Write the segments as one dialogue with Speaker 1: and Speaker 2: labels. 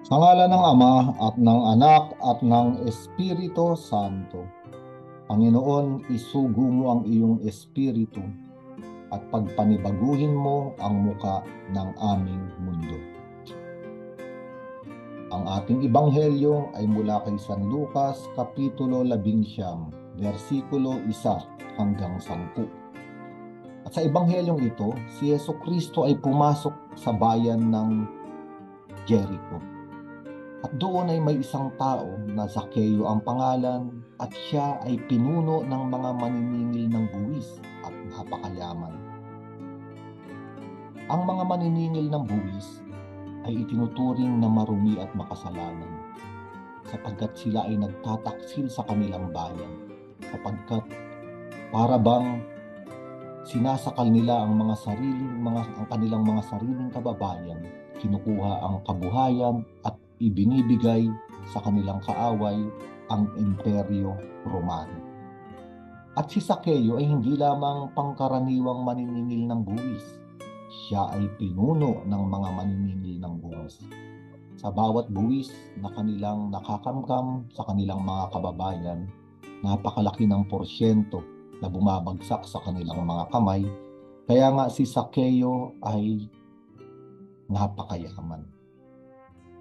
Speaker 1: Sa ngalan ng Ama at ng Anak at ng Espiritu Santo. Panginoon, isugo mo ang iyong Espiritu at pagpanibaguhin mo ang muka ng aming mundo. Ang ating ebanghelyo ay mula kay San Lucas, Kapitulo 11, versikulo 1 hanggang 10. At sa ebanghelyong ito, si Jesucristo ay pumasok sa bayan ng Jericho. At doon ay may isang tao na Zakeo ang pangalan at siya ay pinuno ng mga maniningil ng buwis at napakayaman. Ang mga maniningil ng buwis ay itinuturing na marumi at makasalanan sapagkat sila ay nagtataksil sa kanilang bayan, sapagkat para bang sinasakal nila ang kanilang mga sariling kababayan, kinukuha ang kabuhayan at ibinibigay sa kanilang kaaway ang Imperyo Romano. At si Zakeo ay hindi lamang pangkaraniwang maniningil ng buwis. Siya ay pinuno ng mga maniningil ng buwis. Sa bawat buwis na kanilang nakakamkam sa kanilang mga kababayan, napakalaki ng porsyento na bumabagsak sa kanilang mga kamay. Kaya nga si Zakeo ay napakayaman.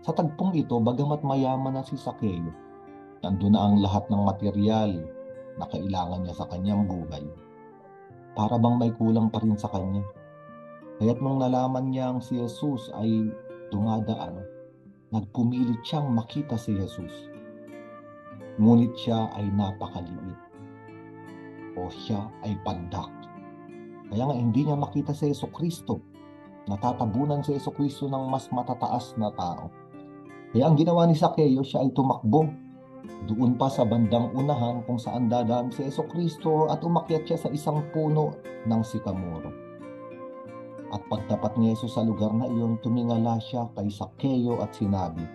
Speaker 1: Sa tagpong ito, bagamat mayaman na si Zakeo, nandun na ang lahat ng material na kailangan niya sa kanyang buhay. Para bang may kulang pa rin sa kanya. Kaya't nung nalaman niyang si Jesus ay dumadaan, nagpumilit siyang makita si Jesus. Ngunit siya ay napakaliit o siya ay pandak. Kaya nga hindi niya makita si Jesucristo. Natatabunan si Jesucristo ng mas matataas na tao. Kaya ang ginawa ni Zakeo, siya ay tumakbo doon pa sa bandang unahan kung saan dadaan si Jesucristo at umakyat siya sa isang puno ng sikamoro. At pagtapat ni Jesus sa lugar na iyon, tumingala siya kay Zakeo at sinabi,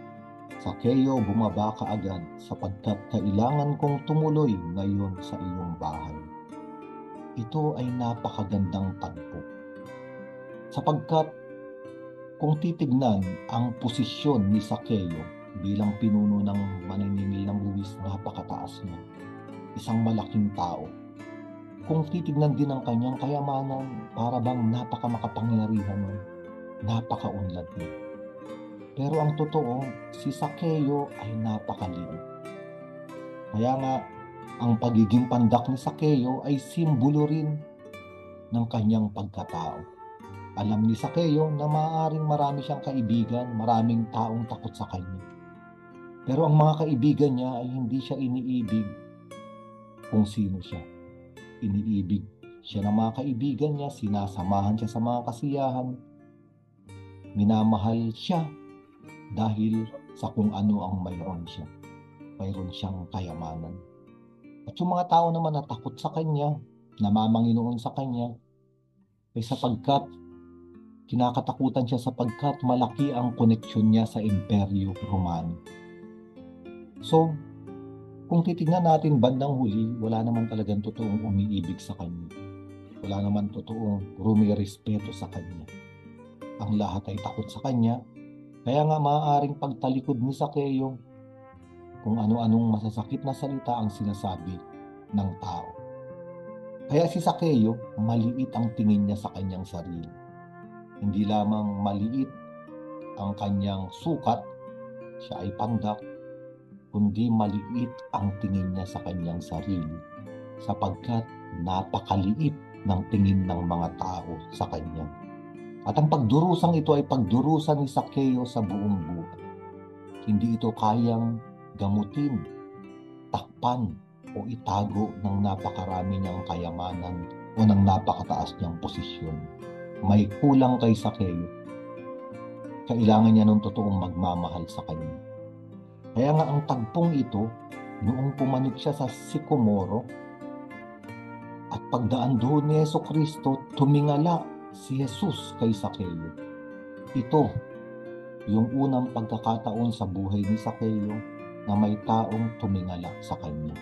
Speaker 1: "Zakeo, bumaba ka agad sapagkat kailangan kong tumuloy ngayon sa iyong bahay." Ito ay napakagandang tagpo. Sapagkat kung titignan ang posisyon ni Zakeo bilang pinuno ng maniningil ng buwis, napakataas niya. Isang malaking tao. Kung titignan din ang kanyang kayamanan, para bang napakamakapangyarihan nun, napakaunlad niya. Pero ang totoo, si Zakeo ay napakaliit. Kaya nga, ang pagiging pandak ni Zakeo ay simbolo rin ng kanyang pagkatao. Alam ni Zakeo na maaaring marami siyang kaibigan, maraming taong takot sa kanya. Pero ang mga kaibigan niya ay hindi siya iniibig kung sino siya. Iniibig siya ng mga kaibigan niya, sinasamahan siya sa mga kasiyahan, minamahal siya dahil sa kung ano ang mayroon siya. Mayroon siyang kayamanan. At yung mga tao naman na takot sa kanya, namamanginoon sa kanya, ay sapagkat kinakatakutan siya sapagkat malaki ang koneksyon niya sa Imperyo Romano. So, kung titignan natin bandang huli, wala naman talagang totoong umiibig sa kanya. Wala naman totoong rumirespeto sa kanya. Ang lahat ay takot sa kanya. Kaya nga maaaring pagtalikod ni Zakeo kung ano-anong masasakit na salita ang sinasabi ng tao. Kaya si Zakeo, maliit ang tingin niya sa kanyang sarili. Hindi lamang maliit ang kanyang sukat, siya ay pandak, kundi maliit ang tingin niya sa kanyang sarili sapagkat napakaliit ng tingin ng mga tao sa kanya. At ang pagdurusang ito ay pagdurusan ni Zakeo sa buong buhay. Hindi ito kayang gamutin, takpan o itago ng napakarami niyang kayamanan o ng napakataas niyang posisyon. May kulang kay Zakeo. Kailangan niya ng totoong magmamahal sa kanya. Kaya nga ang tagpong ito, noong pumanik siya sa sikomoro at pagdaan doon ni Jesucristo, tumingala si Jesus kay Zakeo. Ito yung unang pagkakataon sa buhay ni Zakeo na may taong tumingala sa kanya.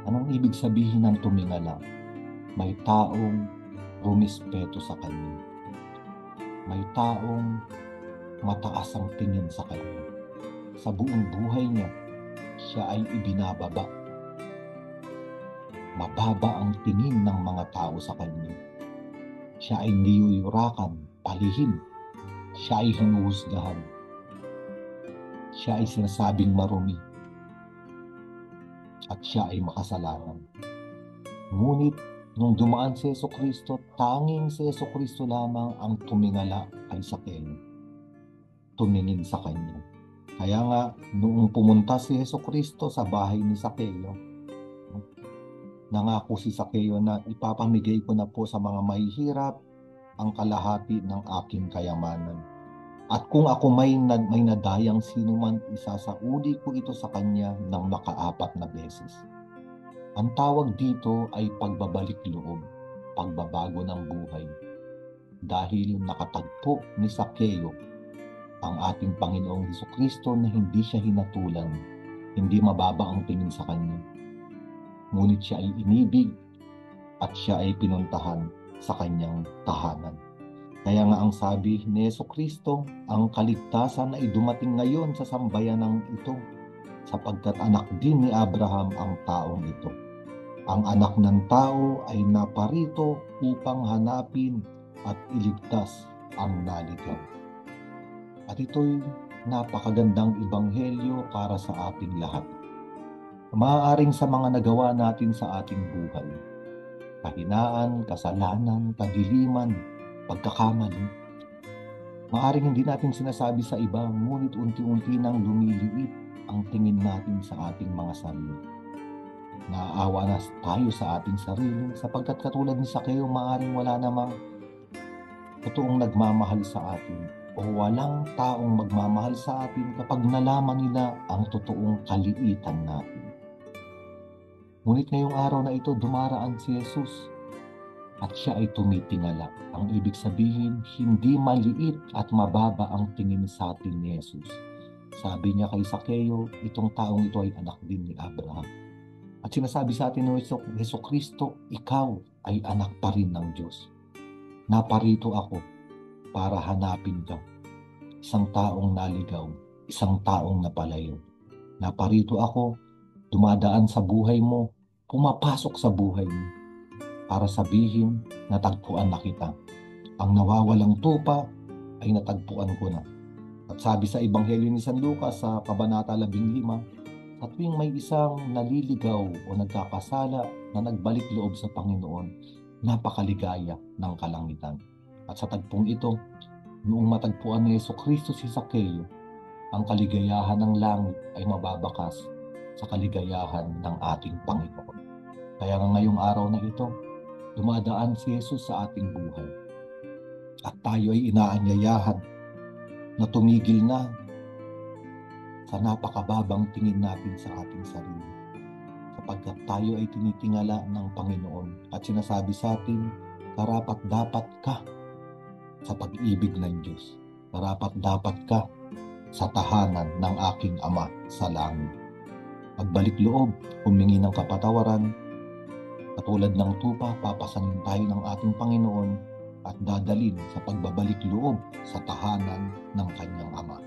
Speaker 1: Anong ibig sabihin ng tumingala? May taong rumispeto sa kanya. May taong mataas ang tingin sa kanya. Sa buong buhay niya, siya ay ibinababa. Mababa ang tingin ng mga tao sa kanya. Siya ay niyuyurakan, palihim. Siya ay hinuhusgahan. Siya ay sinasabing marumi. At siya ay makasalanan. Ngunit nung dumaan si Jesucristo, tanging si Jesucristo lamang ang tumingala kay Sakeo. Tumingin sa kanya. Kaya nga, noong pumunta si Jesucristo sa bahay ni Sakeo, nangako si Sakeo na ipapamigay ko na po sa mga mahihirap ang kalahati ng aking kayamanan. At kung ako may nadayang sinuman, isasauli ko ito sa kanya ng makaapat na beses. Ang tawag dito ay pagbabalik loob, pagbabago ng buhay. Dahil nakatagpo ni Sakeo ang ating Panginoong Jesucristo na hindi siya hinatulan, hindi mababa ang tingin sa kanya. Ngunit siya ay inibig at siya ay pinuntahan sa kanyang tahanan. Kaya nga ang sabi ni Jesucristo, ang kaligtasan ay dumating ngayon sa sambayanang ito, sapagkat anak din ni Abraham ang taong ito. Ang anak ng tao ay naparito upang hanapin at iligtas ang naligaw. At ito'y napakagandang ebanghelyo para sa ating lahat. Maaaring sa mga nagawa natin sa ating buhay, kahinaan, kasalanan, kadiliman, pagkakamali, maaaring hindi natin sinasabi sa iba, ngunit unti-unti nang lumiliit ang tingin natin sa ating mga sarili. Naaawa na tayo sa ating sarili sapagkat katulad ni Sakeo, maaaring wala namang totoong nagmamahal sa atin o walang taong magmamahal sa atin kapag nalaman nila ang totoong kaliitan natin. Ngunit ngayong araw na ito, dumaraan si Jesus at siya ay tumitingala. Ang ibig sabihin, hindi maliit at mababa ang tingin sa atin ni Jesus. Sabi niya kay Sakeo, itong taong ito ay anak din ni Abraham. At sinasabi sa atin ni Jesucristo, ikaw ay anak pa rin ng Diyos. Naparito ako para hanapin ka. Isang taong naligaw, isang taong napalayo. Naparito ako, dumadaan sa buhay mo, pumapasok sa buhay mo, para sabihin, natagpuan na kita. Ang nawawalang tupa ay natagpuan ko na. At sabi sa Ebanghelyo ni San Lucas sa Kabanata 15, sa tuwing may isang naliligaw o nagkakasala na nagbalik loob sa Panginoon, napakaligaya ng kalangitan. At sa tagpong ito, noong matagpuan ni Jesucristo si Sakeo, ang kaligayahan ng langit ay mababakas sa kaligayahan ng ating Panginoon. Kaya nga ngayong araw na ito, dumadaan si Jesus sa ating buhay. At tayo ay inaanyayahan na tumigil na sa napakababang tingin natin sa ating sarili. Sapagkat tayo ay tinitingala ng Panginoon at sinasabi sa atin, karapat-dapat ka sa pag-ibig ng Diyos. Karapat-dapat ka sa tahanan ng aking Ama sa langit. Magbalik loob, humingi ng kapatawaran, katulad ng tupa, papasanin tayo ng ating Panginoon at dadalhin sa pagbabalik loob sa tahanan ng kanyang Ama.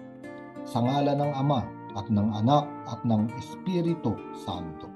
Speaker 1: Sa ngalan ng Ama at ng Anak at ng Espiritu Santo.